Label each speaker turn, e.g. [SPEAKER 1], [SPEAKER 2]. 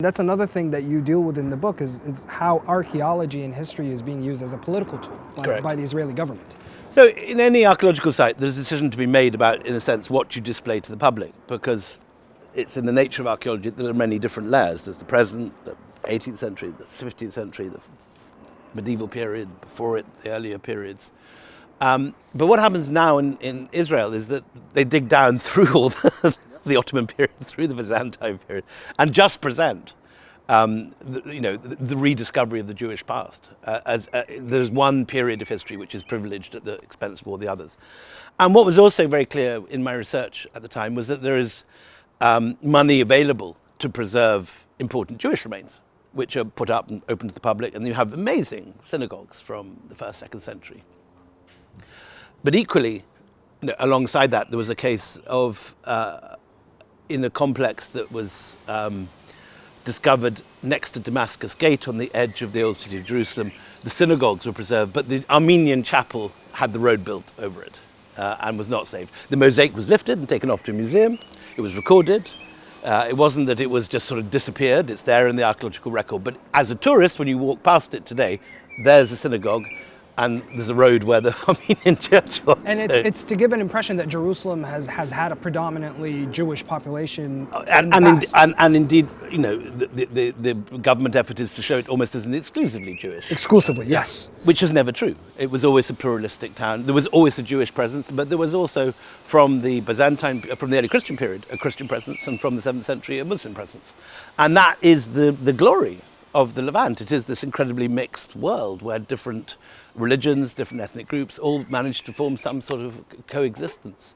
[SPEAKER 1] That's another thing that you deal with in the book is how archaeology and history is being used as a political tool by the Israeli government.
[SPEAKER 2] So in any archaeological site, there's a decision to be made about, in a sense, what you display to the public, because it's in the nature of archaeology that there are many different layers. There's the present, the 18th century, the 15th century, the medieval period, before it, the earlier periods. But what happens now in Israel is that they dig down through all the Ottoman period, through the Byzantine period, and just present the rediscovery of the Jewish past. There's one period of history which is privileged at the expense of all the others. And what was also very clear in my research at the time was that there is money available to preserve important Jewish remains, which are put up and open to the public, and you have amazing synagogues from the 1st, 2nd century. But equally, alongside that, there was a case of, in a complex that was discovered next to Damascus Gate on the edge of the old city of Jerusalem, the synagogues were preserved, but the Armenian chapel had the road built over it and was not saved. The mosaic was lifted and taken off to a museum. It was recorded. It wasn't that it was just sort of disappeared. It's there in the archaeological record. But as a tourist, when you walk past it today, there's a synagogue and there's a road where the Armenian church was.
[SPEAKER 1] And it's to give an impression that Jerusalem has had a predominantly Jewish population.
[SPEAKER 2] And indeed, the government effort is to show it almost as an exclusively Jewish.
[SPEAKER 1] Exclusively, yes.
[SPEAKER 2] Which is never true. It was always a pluralistic town. There was always a Jewish presence, but there was also, from the early Christian period, a Christian presence, and from the 7th century, a Muslim presence. And that is the glory of the Levant. It is this incredibly mixed world where different religions, different ethnic groups all manage to form some sort of coexistence.